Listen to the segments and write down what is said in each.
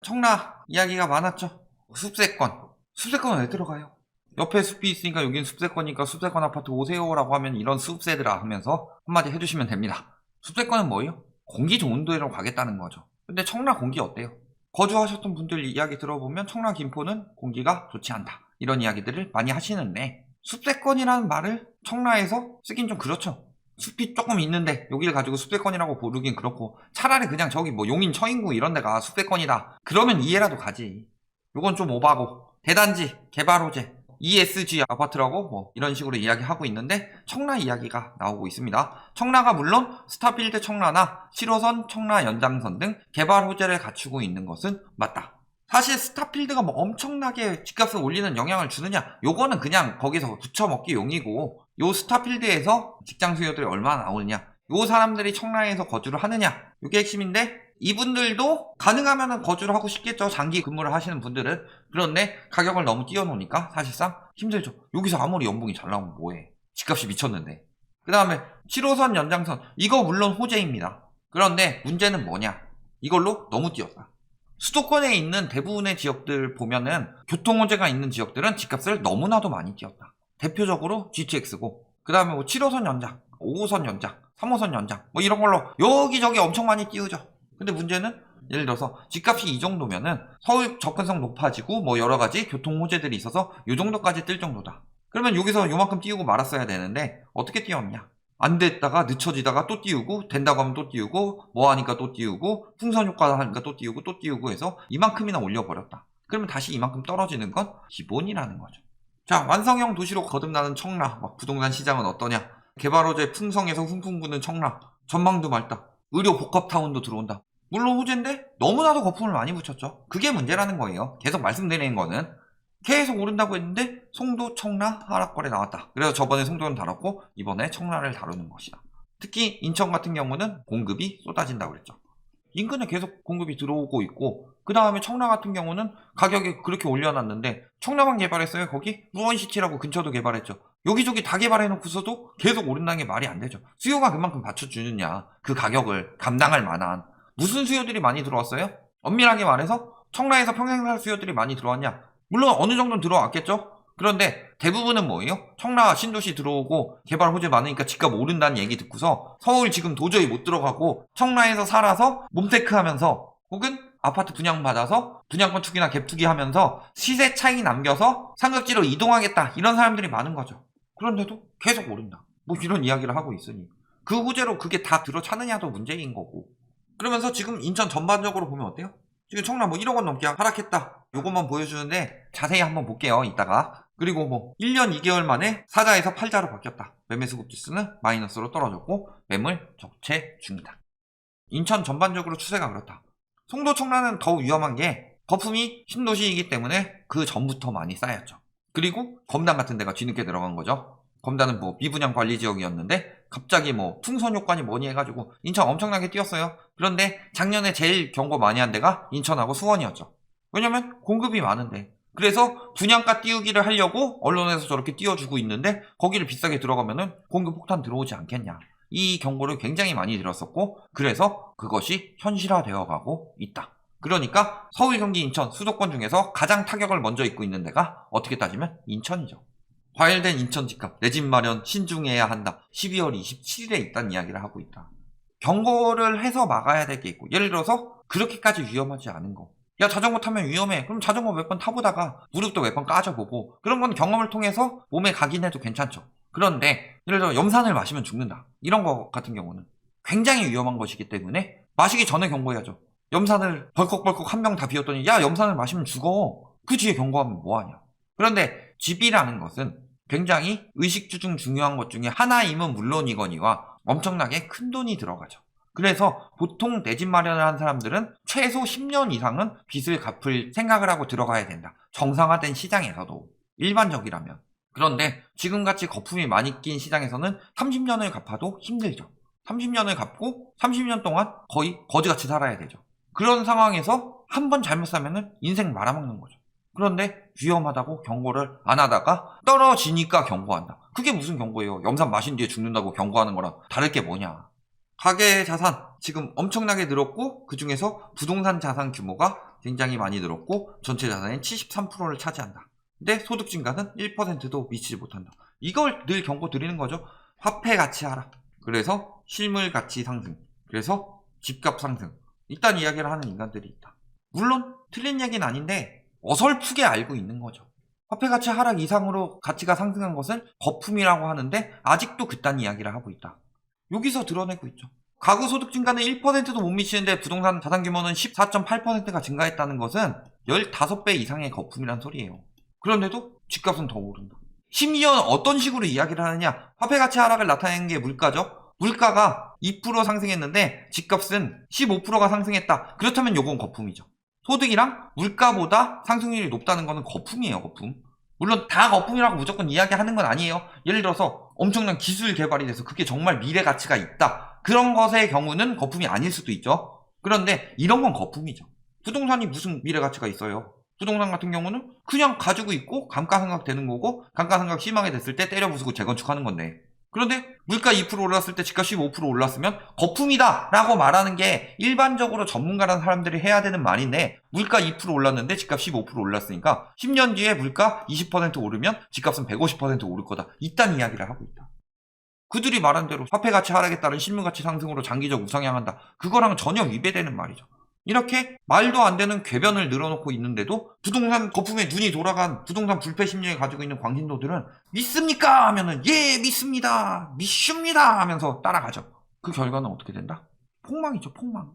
청라 이야기가 많았죠. 숲세권. 숲세권은 왜 들어가요? 옆에 숲이 있으니까 여긴 숲세권이니까 숲세권 아파트 오세요라고 하면 이런 숲세들아 하면서 한마디 해주시면 됩니다. 숲세권은 뭐예요? 공기 좋은 데로 가겠다는 거죠. 근데 청라 공기 어때요? 거주하셨던 분들 이야기 들어보면 청라 김포는 공기가 좋지 않다. 이런 이야기들을 많이 하시는데 숲세권이라는 말을 청라에서 쓰긴 좀 그렇죠. 숲이 조금 있는데 여기를 가지고 숲세권이라고 부르긴 그렇고 차라리 그냥 저기 뭐 용인 처인구 이런 데가 숲세권이다. 그러면 이해라도 가지. 요건 좀 오바고 대단지, 개발 호재, ESG 아파트라고 뭐 이런 식으로 이야기하고 있는데 청라 이야기가 나오고 있습니다. 청라가 물론 스타필드 청라나 7호선 청라 연장선 등 개발 호재를 갖추고 있는 것은 맞다. 사실 스타필드가 뭐 엄청나게 집값을 올리는 영향을 주느냐, 요거는 그냥 거기서 붙여먹기 용이고, 요 스타필드에서 직장 수요들이 얼마나 나오느냐, 요 사람들이 청라에서 거주를 하느냐, 요게 핵심인데 이분들도 가능하면 거주를 하고 싶겠죠. 장기 근무를 하시는 분들은. 그런데 가격을 너무 띄워놓으니까 사실상 힘들죠. 여기서 아무리 연봉이 잘 나오면 뭐해. 집값이 미쳤는데. 그 다음에 7호선 연장선, 이거 물론 호재입니다. 그런데 문제는 뭐냐, 이걸로 너무 뛰었다. 수도권에 있는 대부분의 지역들 보면은 교통호재가 있는 지역들은 집값을 너무나도 많이 뛰었다. 대표적으로 GTX고, 그 다음에 뭐 7호선 연장, 5호선 연장, 3호선 연장 뭐 이런 걸로 여기저기 엄청 많이 띄우죠. 근데 문제는 예를 들어서 집값이 이 정도면은 서울 접근성 높아지고 뭐 여러 가지 교통 호재들이 있어서 요 정도까지 뜰 정도다. 그러면 여기서 요만큼 띄우고 말았어야 되는데 어떻게 띄웠냐? 안 됐다가 늦춰지다가 또 띄우고, 된다고 하면 또 띄우고, 뭐 하니까 또 띄우고, 풍선 효과 하니까 또 띄우고 해서 이만큼이나 올려버렸다. 그러면 다시 이만큼 떨어지는 건 기본이라는 거죠. 자, 완성형 도시로 거듭나는 청라, 막 부동산 시장은 어떠냐? 개발 호재 풍성에서 훈풍 부는 청라, 전망도 맑다. 의료 복합타운도 들어온다. 물론 호재인데 너무나도 거품을 많이 붙였죠. 그게 문제라는 거예요. 계속 말씀드리는 거는 계속 오른다고 했는데 송도, 청라 하락거래 나왔다. 그래서 저번에 송도는 다뤘고 이번에 청라를 다루는 것이다. 특히 인천 같은 경우는 공급이 쏟아진다고 그랬죠. 인근에 계속 공급이 들어오고 있고, 그 다음에 청라 같은 경우는 가격이 그렇게 올려놨는데 청라만 개발했어요? 거기? 무원시티라고 근처도 개발했죠. 여기저기 다 개발해놓고서도 계속 오른다는 게 말이 안 되죠. 수요가 그만큼 받쳐주느냐, 그 가격을 감당할 만한 무슨 수요들이 많이 들어왔어요? 엄밀하게 말해서 청라에서 평생살 수요들이 많이 들어왔냐? 물론 어느 정도는 들어왔겠죠? 그런데 대부분은 뭐예요? 청라 신도시 들어오고 개발 호재 많으니까 집값 오른다는 얘기 듣고서 서울 지금 도저히 못 들어가고 청라에서 살아서 몸테크 하면서 혹은 아파트 분양받아서 분양권 투기나 갭 투기 하면서 시세 차익 남겨서 상급지로 이동하겠다, 이런 사람들이 많은 거죠. 그런데도 계속 오른다. 뭐 이런 이야기를 하고 있으니 그 호재로 그게 다 들어차느냐도 문제인 거고. 그러면서 지금 인천 전반적으로 보면 어때요? 지금 청라 뭐 1억 원 넘게 하락했다. 요것만 보여주는데 자세히 한번 볼게요, 이따가. 그리고 뭐 1년 2개월 만에 사자에서 팔자로 바뀌었다. 매매 수급 지수는 마이너스로 떨어졌고 매물 적체 중이다. 인천 전반적으로 추세가 그렇다. 송도, 청라는 더 위험한 게 거품이 신도시이기 때문에 그 전부터 많이 쌓였죠. 그리고 검단 같은 데가 뒤늦게 들어간 거죠. 검단은 뭐 미분양 관리 지역이었는데 갑자기 뭐 풍선 효과니 뭐니 해가지고 인천 엄청나게 뛰었어요. 그런데 작년에 제일 경고 많이 한 데가 인천하고 수원이었죠. 왜냐면 공급이 많은데. 그래서 분양가 띄우기를 하려고 언론에서 저렇게 띄워주고 있는데 거기를 비싸게 들어가면은 공급 폭탄 들어오지 않겠냐. 이 경고를 굉장히 많이 들었었고, 그래서 그것이 현실화되어 가고 있다. 그러니까 서울, 경기, 인천 수도권 중에서 가장 타격을 먼저 입고 있는 데가 어떻게 따지면 인천이죠. 과열된 인천 집값, 내 집 마련 신중해야 한다. 12월 27일에 있다는 이야기를 하고 있다. 경고를 해서 막아야 될 게 있고, 예를 들어서 그렇게까지 위험하지 않은 거. 야, 자전거 타면 위험해. 그럼 자전거 몇 번 타보다가 무릎도 몇 번 까져보고, 그런 건 경험을 통해서 몸에 각인해도 괜찮죠. 그런데 예를 들어 염산을 마시면 죽는다, 이런 거 같은 경우는 굉장히 위험한 것이기 때문에 마시기 전에 경고해야죠. 염산을 벌컥벌컥 한 병 다 비웠더니 야, 염산을 마시면 죽어. 그 뒤에 경고하면 뭐하냐. 그런데 집이라는 것은 굉장히 의식주 중 중요한 것 중에 하나임은 물론이거니와 엄청나게 큰 돈이 들어가죠. 그래서 보통 내 집 마련을 한 사람들은 최소 10년 이상은 빚을 갚을 생각을 하고 들어가야 된다. 정상화된 시장에서도 일반적이라면. 그런데 지금같이 거품이 많이 낀 시장에서는 30년을 갚아도 힘들죠. 30년을 갚고 30년 동안 거의 거지같이 살아야 되죠. 그런 상황에서 한 번 잘못 사면은 인생 말아먹는 거죠. 그런데 위험하다고 경고를 안 하다가 떨어지니까 경고한다. 그게 무슨 경고예요? 염산 마신 뒤에 죽는다고 경고하는 거랑 다를 게 뭐냐. 가계 자산 지금 엄청나게 늘었고, 그 중에서 부동산 자산 규모가 굉장히 많이 늘었고 전체 자산의 73%를 차지한다. 근데 소득 증가는 1%도 미치지 못한다. 이걸 늘 경고 드리는 거죠. 화폐 가치 하락, 그래서 실물 가치 상승, 그래서 집값 상승, 이딴 이야기를 하는 인간들이 있다. 물론 틀린 얘기는 아닌데 어설프게 알고 있는 거죠. 화폐 가치 하락 이상으로 가치가 상승한 것은 거품이라고 하는데 아직도 그딴 이야기를 하고 있다. 여기서 드러내고 있죠. 가구 소득 증가는 1%도 못 미치는데 부동산 자산 규모는 14.8%가 증가했다는 것은 15배 이상의 거품이란 소리예요. 그런데도 집값은 더 오른다. 심지어 어떤 식으로 이야기를 하느냐, 화폐 가치 하락을 나타내는 게 물가죠. 물가가 2% 상승했는데 집값은 15%가 상승했다. 그렇다면 요건 거품이죠. 소득이랑 물가보다 상승률이 높다는 거는 거품이에요, 거품. 물론 다 거품이라고 무조건 이야기하는 건 아니에요. 예를 들어서 엄청난 기술 개발이 돼서 그게 정말 미래 가치가 있다, 그런 것의 경우는 거품이 아닐 수도 있죠. 그런데 이런 건 거품이죠. 부동산이 무슨 미래 가치가 있어요. 부동산 같은 경우는 그냥 가지고 있고 감가상각 되는 거고, 감가상각 심하게 됐을 때 때려 부수고 재건축하는 건데, 그런데 물가 2% 올랐을 때 집값 15% 올랐으면 거품이다 라고 말하는 게 일반적으로 전문가라는 사람들이 해야 되는 말인데, 물가 2% 올랐는데 집값 15% 올랐으니까 10년 뒤에 물가 20% 오르면 집값은 150% 오를 거다, 이딴 이야기를 하고 있다. 그들이 말한 대로 화폐 가치 하락에 따른 실물 가치 상승으로 장기적 우상향한다, 그거랑 전혀 위배되는 말이죠. 이렇게 말도 안 되는 궤변을 늘어놓고 있는데도 부동산 거품에 눈이 돌아간 부동산 불패 심리를 가지고 있는 광신도들은 믿습니까? 하면은 예 믿습니다, 믿습니다 하면서 따라가죠. 그 결과는 어떻게 된다? 폭망이죠, 폭망.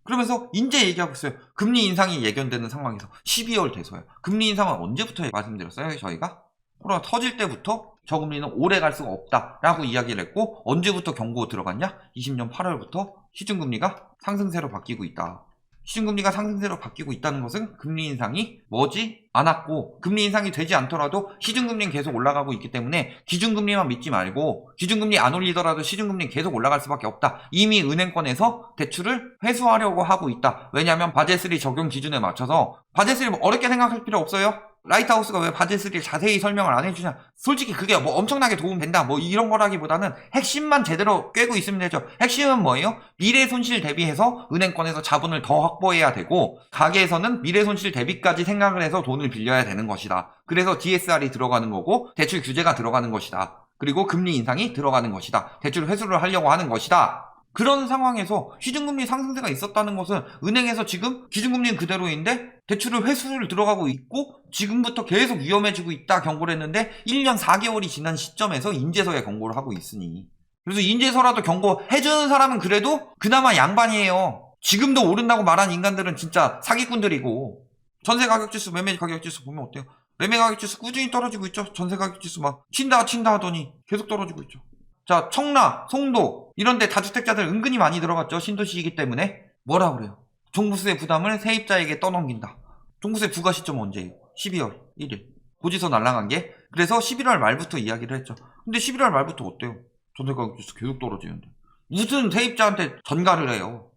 그러면서 이제 얘기하고 있어요. 금리 인상이 예견되는 상황에서 12월 돼서요. 금리 인상은 언제부터 말씀드렸어요, 저희가? 코로나 터질 때부터 저금리는 오래 갈 수가 없다라고 이야기를 했고, 언제부터 경고 들어갔냐? 20년 8월부터 시중금리가 상승세로 바뀌고 있다. 시중금리가 상승세로 바뀌고 있다는 것은 금리 인상이 머지 않았고, 금리 인상이 되지 않더라도 시중금리는 계속 올라가고 있기 때문에 기준금리만 믿지 말고, 기준금리 안 올리더라도 시중금리는 계속 올라갈 수밖에 없다. 이미 은행권에서 대출을 회수하려고 하고 있다. 왜냐하면 바젤3 적용 기준에 맞춰서, 바젤3 어렵게 생각할 필요 없어요. 라이트하우스가 왜 바젤3를 자세히 설명을 안 해주냐. 솔직히 그게 뭐 엄청나게 도움된다 뭐 이런 거라기보다는 핵심만 제대로 꿰고 있으면 되죠. 핵심은 뭐예요? 미래 손실 대비해서 은행권에서 자본을 더 확보해야 되고, 가계에서는 미래 손실 대비까지 생각을 해서 돈을 빌려야 되는 것이다. 그래서 DSR이 들어가는 거고, 대출 규제가 들어가는 것이다. 그리고 금리 인상이 들어가는 것이다. 대출 회수를 하려고 하는 것이다. 그런 상황에서 시중금리 상승세가 있었다는 것은 은행에서 지금 기준금리는 그대로인데 대출을 회수를 들어가고 있고 지금부터 계속 위험해지고 있다 경고를 했는데, 1년 4개월이 지난 시점에서 인재서에 경고를 하고 있으니, 그래서 인재서라도 경고해주는 사람은 그래도 그나마 양반이에요. 지금도 오른다고 말한 인간들은 진짜 사기꾼들이고. 전세가격지수, 매매가격지수 보면 어때요? 매매가격지수 꾸준히 떨어지고 있죠. 전세가격지수 막 튄다 하더니 계속 떨어지고 있죠. 자, 청라, 송도 이런데 다주택자들 은근히 많이 들어갔죠. 신도시이기 때문에. 뭐라 그래요? 종부세 부담을 세입자에게 떠넘긴다. 종부세 부과 시점 언제예요? 12월 1일. 고지서 날라간 게. 그래서 11월 말부터 이야기를 했죠. 근데 11월 말부터 어때요? 전세가격지수 계속 떨어지는데 무슨 세입자한테 전가를 해요.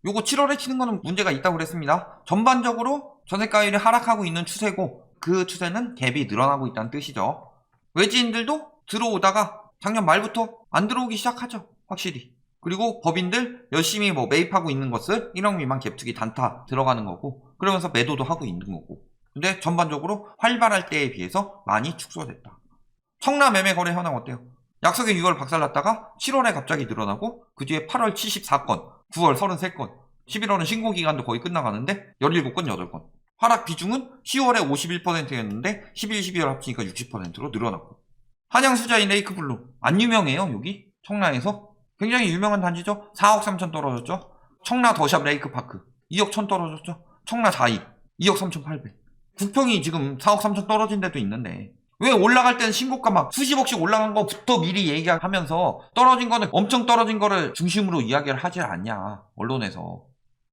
요거 7월에 치는 거는 문제가 있다고 그랬습니다. 전반적으로 전세가율이 하락하고 있는 추세고, 그 추세는 갭이 늘어나고 있다는 뜻이죠. 외지인들도 들어오다가 작년 말부터 안 들어오기 시작하죠, 확실히. 그리고 법인들 열심히 뭐 매입하고 있는 것을 1억 미만 갭투기 단타 들어가는 거고, 그러면서 매도도 하고 있는 거고. 근데 전반적으로 활발할 때에 비해서 많이 축소됐다. 청라 매매 거래 현황 어때요? 약속에 6월 박살났다가 7월에 갑자기 늘어나고, 그 뒤에 8월 74건, 9월 33건, 11월은 신고기간도 거의 끝나가는데 17건, 8건. 하락 비중은 10월에 51%였는데 11, 12월 합치니까 60%로 늘어났고. 한양수자인 레이크블루 안 유명해요. 여기 청라에서 굉장히 유명한 단지죠. 4억 3천 떨어졌죠. 청라 더샵 레이크파크 2억 1천 떨어졌죠. 청라 자이 2억 3,800. 국평이 지금 4억 3천 떨어진 데도 있는데, 왜 올라갈 때는 신고가 막 수십억씩 올라간 거부터 미리 얘기하면서 떨어진 거는 엄청 떨어진 거를 중심으로 이야기를 하질 않냐, 언론에서.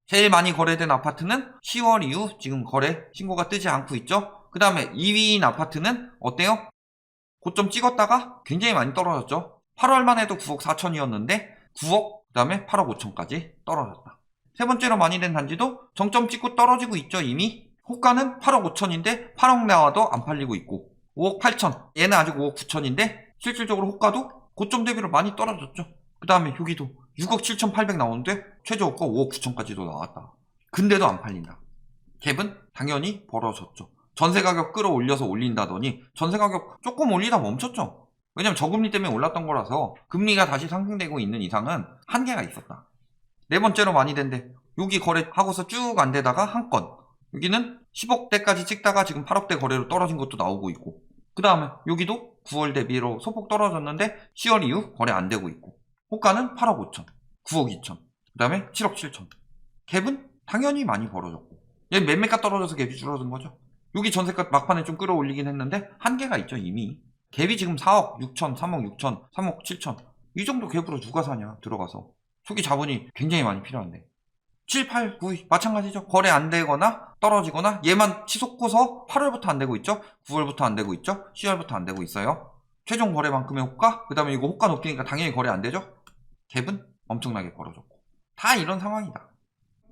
제일 많이 거래된 아파트는 10월 이후 지금 거래 신고가 뜨지 않고 있죠. 그 다음에 2위인 아파트는 어때요? 고점 찍었다가 굉장히 많이 떨어졌죠. 8월만 해도 9억 4천이었는데 9억, 그 다음에 8억 5천까지 떨어졌다. 세 번째로 많이 된 단지도 정점 찍고 떨어지고 있죠. 이미 호가는 8억 5천인데 8억 나와도 안 팔리고 있고, 5억 8천, 얘는 아직 5억 9천인데 실질적으로 호가도 고점 대비로 많이 떨어졌죠. 그 다음에 여기도 6억 7천 8백 나오는데 최저호가 5억 9천까지도 나왔다. 근데도 안 팔린다. 갭은 당연히 벌어졌죠. 전세 가격 끌어올려서 올린다더니 전세 가격 조금 올리다 멈췄죠. 왜냐면 저금리 때문에 올랐던 거라서 금리가 다시 상승되고 있는 이상은 한계가 있었다. 네 번째로 많이 된데 여기 거래하고서 쭉 안 되다가 한 건, 여기는 10억대까지 찍다가 지금 8억대 거래로 떨어진 것도 나오고 있고, 그 다음에 여기도 9월 대비로 소폭 떨어졌는데 10월 이후 거래 안 되고 있고, 호가는 8억 5천, 9억 2천, 그 다음에 7억 7천. 갭은 당연히 많이 벌어졌고, 얘 매매가 떨어져서 갭이 줄어든 거죠. 여기 전세가 막판에 좀 끌어올리긴 했는데 한계가 있죠. 이미 갭이 지금 4억 6천, 3억 6천, 3억 7천, 이 정도 갭으로 누가 사냐 들어가서. 초기 자본이 굉장히 많이 필요한데 7, 8, 9 마찬가지죠. 거래 안 되거나 떨어지거나 얘만 치솟고서 8월부터 안 되고 있죠. 9월부터 안 되고 있죠. 10월부터 안 되고 있어요. 최종 거래만큼의 호가, 그 다음에 이거 호가 높이니까 당연히 거래 안 되죠. 갭은 엄청나게 벌어졌고, 다 이런 상황이다.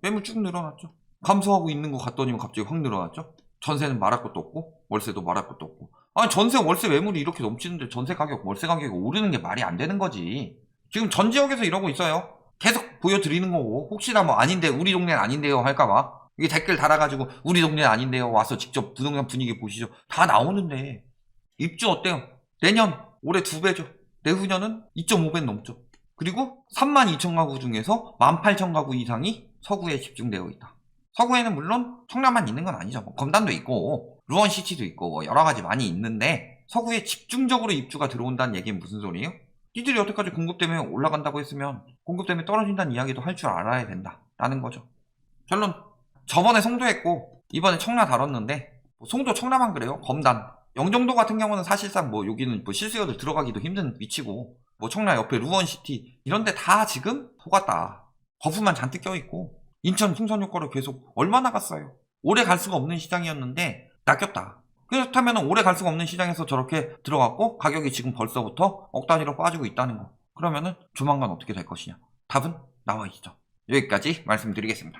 매물 쭉 늘어났죠. 감소하고 있는 것 같더니 갑자기 확 늘어났죠. 전세는 말할 것도 없고 월세도 말할 것도 없고. 아니 전세 월세 매물이 이렇게 넘치는데 전세 가격 월세 가격이 오르는 게 말이 안 되는 거지. 지금 전 지역에서 이러고 있어요. 계속 보여드리는 거고, 혹시나 뭐 아닌데 우리 동네는 아닌데요 할까봐 이게 댓글 달아가지고 우리 동네는 아닌데요 와서 직접 부동산 분위기 보시죠. 다 나오는데 입주 어때요? 내년 올해 2배죠. 내후년은 2.5배 넘죠. 그리고 32,000가구 중에서 18,000가구 이상이 서구에 집중되어 있다. 서구에는 물론 청라만 있는 건 아니죠. 뭐 검단도 있고 루원시티도 있고 뭐 여러가지 많이 있는데, 서구에 집중적으로 입주가 들어온다는 얘기는 무슨 소리예요? 니들이 여태까지 공급 때문에 올라간다고 했으면 공급 때문에 떨어진다는 이야기도 할 줄 알아야 된다 라는 거죠. 결론, 저번에 송도 했고 이번에 청라 다뤘는데, 송도 청라만 그래요. 검단 영종도 같은 경우는 사실상 뭐 여기는 뭐 실수요들 들어가기도 힘든 위치고, 뭐 청라 옆에 루원시티 이런데 다 지금 속았다. 거품만 잔뜩 껴있고, 인천 풍선 효과로 계속 얼마나 갔어요. 오래 갈 수가 없는 시장이었는데 낚였다. 그렇다면 오래 갈 수가 없는 시장에서 저렇게 들어갔고 가격이 지금 벌써부터 억 단위로 빠지고 있다는 거. 그러면은 조만간 어떻게 될 것이냐. 답은 나와 있죠. 여기까지 말씀드리겠습니다.